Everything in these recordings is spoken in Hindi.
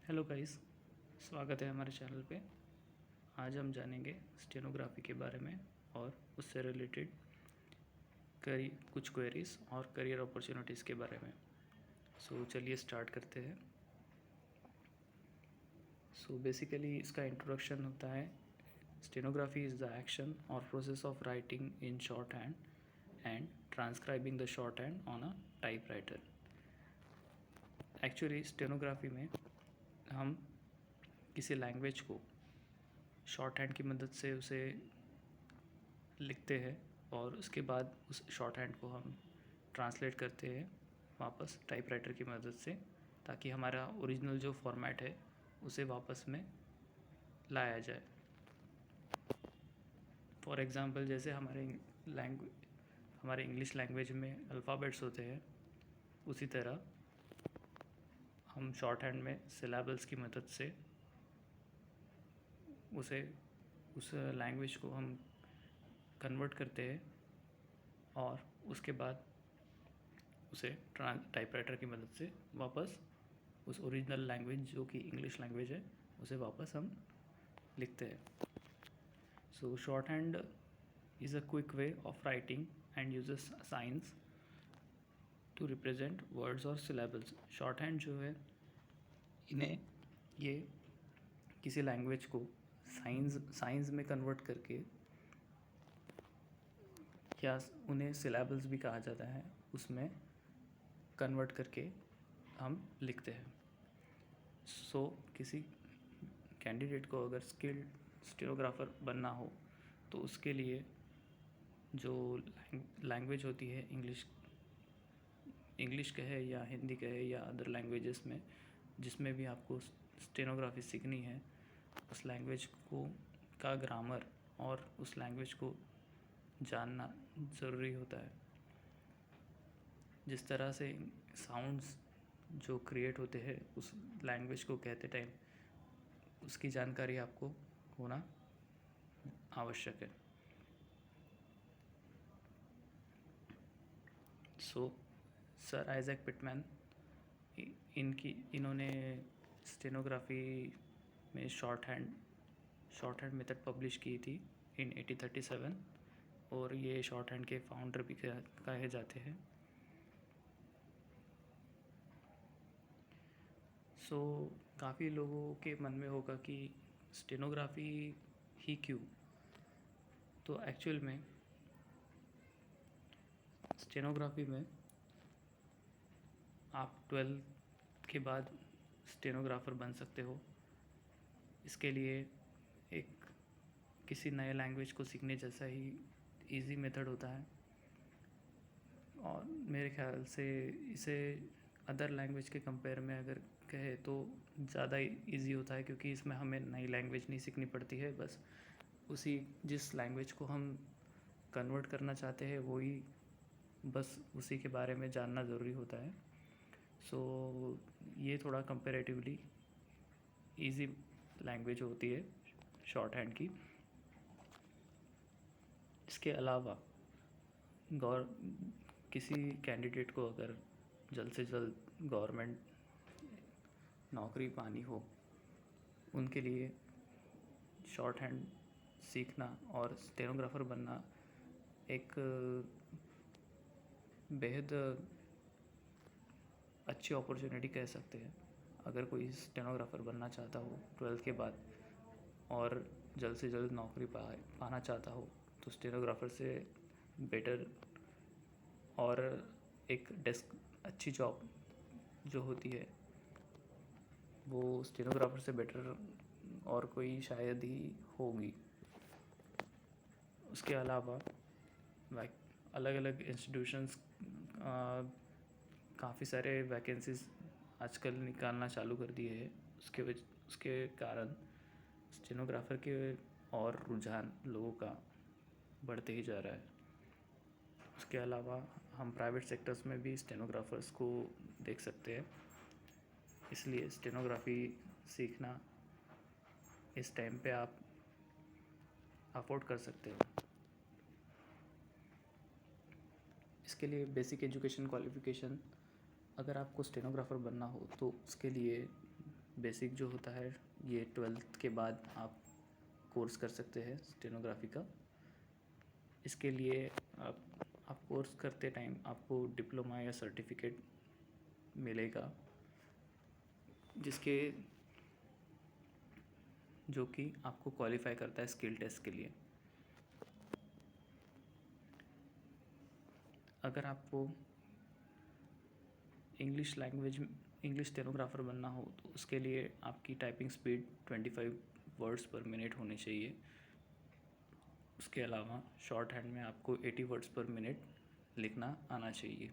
हेलो गाइस, स्वागत है हमारे चैनल पे। आज हम जानेंगे स्टेनोग्राफी के बारे में और उससे रिलेटेड कुछ क्वेरीज और करियर अपॉर्चुनिटीज़ के बारे में। चलिए स्टार्ट करते हैं। बेसिकली इसका इंट्रोडक्शन होता है, स्टेनोग्राफी इज़ द एक्शन और process of writing in short hand and transcribing the short hand on a typewriter. Actually stenography में हम किसी लैंग्वेज को शॉर्ट हैंड की मदद से उसे लिखते हैं और उसके बाद उस शॉर्ट हैंड को हम ट्रांसलेट करते हैं वापस टाइपराइटर की मदद से, ताकि हमारा ओरिजिनल जो फॉर्मेट है उसे वापस में लाया जाए। फॉर एग्ज़ाम्पल, जैसे हमारे इंग्लिश लैंग्वेज में अल्फ़ाबेट्स होते हैं, उसी तरह हम शॉर्ट हैंड में सिलेबल्स की मदद से उस लैंग्वेज को हम कन्वर्ट करते हैं और उसके बाद उसे टाइपराइटर की मदद से वापस उस ओरिजिनल लैंग्वेज जो कि इंग्लिश लैंग्वेज है उसे वापस हम लिखते हैं। Shorthand is a quick way of writing and uses signs to represent words और सिलेबल्स। शॉर्ट हैंड जो है, ये किसी लैंग्वेज को साइंस में कन्वर्ट करके, या उन्हें सिलेबल्स भी कहा जाता है, उसमें कन्वर्ट करके हम लिखते हैं। किसी कैंडिडेट को अगर स्किल्ड स्टेनोग्राफर बनना हो तो उसके लिए जो लैंग्वेज होती है, इंग्लिश कहे या हिंदी कहे या अदर लैंग्वेजेस में, जिसमें भी आपको स्टेनोग्राफी सीखनी है, उस लैंग्वेज का ग्रामर और उस लैंग्वेज को जानना ज़रूरी होता है। जिस तरह से साउंड्स जो क्रिएट होते हैं उस लैंग्वेज को कहते टाइम, उसकी जानकारी आपको होना आवश्यक है। सर आइजैक पिटमैन, इन्होंने स्टेनोग्राफी में शॉर्ट हैंड मेथड पब्लिश की थी इन 1837, और ये शॉर्ट हैंड के फाउंडर भी कहे जाते हैं। काफ़ी लोगों के मन में होगा कि स्टेनोग्राफी ही क्यों। तो एक्चुअल में स्टेनोग्राफी में आप 12th के बाद स्टेनोग्राफर बन सकते हो। इसके लिए एक किसी नए लैंग्वेज को सीखने जैसा ही इजी मेथड होता है, और मेरे ख्याल से इसे अदर लैंग्वेज के कंपेयर में अगर कहे तो ज़्यादा इजी होता है, क्योंकि इसमें हमें नई लैंग्वेज नहीं सीखनी पड़ती है। बस जिस लैंग्वेज को हम कन्वर्ट करना चाहते हैं बस उसी के बारे में जानना ज़रूरी होता है। ये थोड़ा कंपेरेटिवली इजी लैंग्वेज होती है शॉर्ट हैंड की। इसके अलावा किसी कैंडिडेट को अगर जल्द से जल्द गवर्नमेंट नौकरी पानी हो, उनके लिए शॉर्ट हैंड सीखना और स्टेनोग्राफर बनना एक बेहद अच्छी अपॉर्चुनिटी कह सकते हैं। अगर कोई स्टेनोग्राफर बनना चाहता हो 12th के बाद और जल्द से जल्द नौकरी पाना चाहता हो, तो स्टेनोग्राफर से बेटर और एक डेस्क अच्छी जॉब जो होती है वो स्टेनोग्राफर से बेटर और कोई शायद ही होगी। उसके अलावा अलग अलग इंस्टीट्यूशंस काफ़ी सारे वैकेंसीज आजकल निकालना चालू कर दिए हैं। उसके कारण स्टेनोग्राफर के और रुझान लोगों का बढ़ते ही जा रहा है। उसके अलावा हम प्राइवेट सेक्टर्स में भी स्टेनोग्राफर्स को देख सकते हैं, इसलिए स्टेनोग्राफी सीखना इस टाइम पे आप अफोर्ड कर सकते हो। इसके लिए बेसिक एजुकेशन क्वालिफ़िकेशन, अगर आपको स्टेनोग्राफर बनना हो तो उसके लिए बेसिक जो होता है ये 12th के बाद आप कोर्स कर सकते हैं स्टेनोग्राफी का। इसके लिए आप कोर्स करते टाइम आपको डिप्लोमा या सर्टिफिकेट मिलेगा, जिसके जो कि आपको क्वालिफाई करता है स्किल टेस्ट के लिए। अगर आपको इंग्लिश स्टेनोग्राफर बनना हो तो उसके लिए आपकी typing speed 25 words per minute होनी चाहिए। उसके अलावा शॉर्ट हैंड में आपको 80 वर्ड्स पर मिनट लिखना आना चाहिए।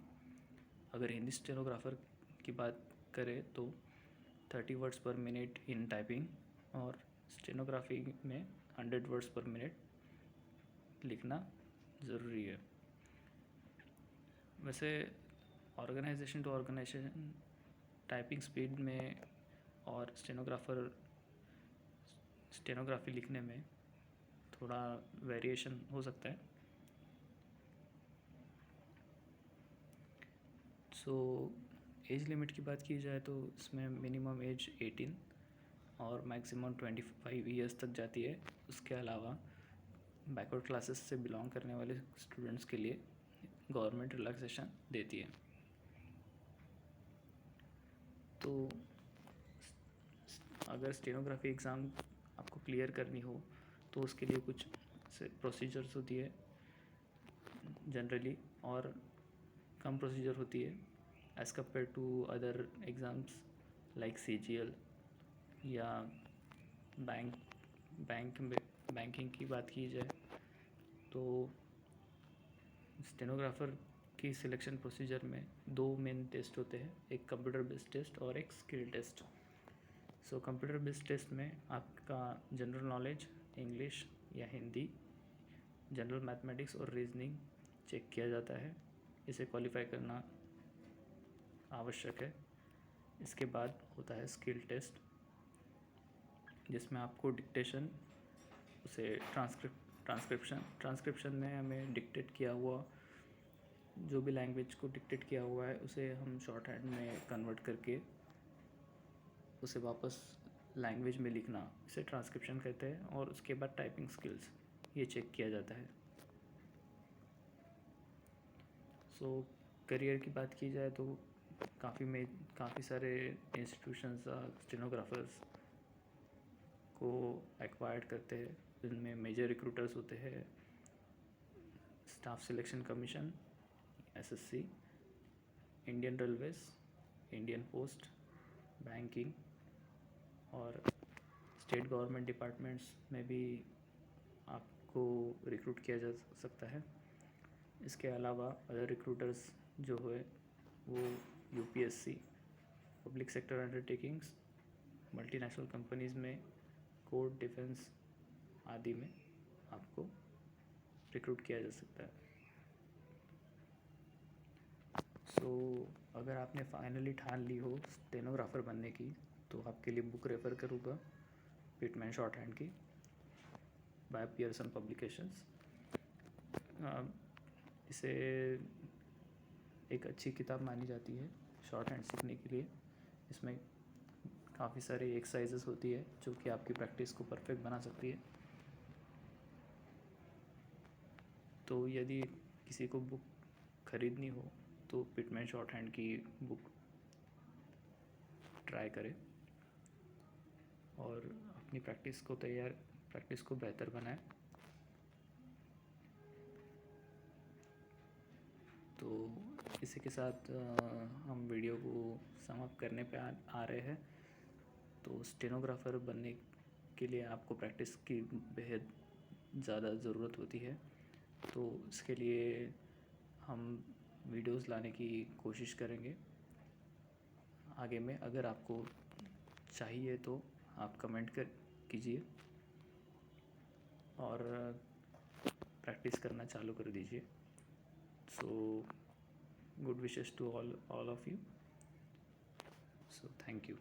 अगर हिंदी स्टेनोग्राफर की बात करें तो 30 words per minute in typing और स्टेनोग्राफी में 100 वर्ड्स पर मिनट लिखना ज़रूरी है। वैसे organisation to organisation typing speed में और स्टेनोग्राफी लिखने में थोड़ा वेरिएशन हो सकता है। सो एज लिमिट की बात की जाए तो इसमें मिनिमम एज 18 और मैक्सिमम 25 ईयर्स तक जाती है। उसके अलावा बैकवर्ड क्लासेस से बिलोंग करने वाले स्टूडेंट्स के लिए गवर्नमेंट रिलैक्सेशन देती है। तो अगर स्टेनोग्राफी एग्ज़ाम आपको क्लियर करनी हो तो उसके लिए कुछ प्रोसीजर्स होती है जनरली, और कम प्रोसीजर होती है as compared to other exams like CGL या बैंकिंग की बात की जाए तो स्टेनोग्राफर की सिलेक्शन प्रोसीजर में 2 मेन टेस्ट होते हैं, एक कंप्यूटर बेस्ड टेस्ट और एक skill test. So computer based test में आपका जनरल नॉलेज, इंग्लिश या हिंदी, जनरल मैथमेटिक्स और रीजनिंग चेक किया जाता है। इसे क्वालिफाई करना आवश्यक है। इसके बाद होता है स्किल टेस्ट, जिसमें आपको डिक्टेशन, उसे ट्रांसक्रिप्शन में हमें डिक्टेट किया हुआ जो भी लैंग्वेज को डिक्टेट किया हुआ है उसे हम शॉर्ट हैंड में कन्वर्ट करके उसे वापस लैंग्वेज में लिखना, इसे ट्रांसक्रिप्शन कहते हैं। और उसके बाद टाइपिंग स्किल्स ये चेक किया जाता है। सो करियर की बात की जाए तो काफ़ी सारे इंस्टीट्यूशंस स्टेनोग्राफर्स को एक्वायर्ड करते हैं। जिनमें मेजर रिक्रूटर्स होते हैं staff selection commission, SSC, Indian railways, Indian post, banking और स्टेट गवर्नमेंट डिपार्टमेंट्स में भी आपको रिक्रूट किया जा सकता है। इसके अलावा अदर रिक्रूटर्स जो है वो UPSC, public sector undertakings, multinational companies में, कोर्ट, डिफेंस आदि में आपको रिक्रूट किया जा सकता है। सो अगर आपने फाइनली ठान ली हो स्टेनोग्राफर बनने की तो आपके लिए बुक रेफ़र करूँगा, पिटमैन शॉर्ट हैंड की बाय पियर्सन पब्लिकेशंस। इसे एक अच्छी किताब मानी जाती है शॉर्ट हैंड सीखने के लिए। इसमें काफ़ी सारी एक्सरसाइजेस होती है जो कि आपकी प्रैक्टिस को परफेक्ट बना सकती है। तो यदि किसी को बुक खरीदनी हो तो पिटमैन शॉर्ट हैंड की बुक ट्राई करें और अपनी प्रैक्टिस को बेहतर बनाएं। तो इसी के साथ हम वीडियो को समाप्त करने पे आ रहे हैं। तो स्टेनोग्राफर बनने के लिए आपको प्रैक्टिस की बेहद ज़्यादा ज़रूरत होती है। तो इसके लिए हम वीडियोस लाने की कोशिश करेंगे आगे में। अगर आपको चाहिए तो आप कमेंट कीजिए और प्रैक्टिस करना चालू कर दीजिए। So good wishes to all of you. So thank you.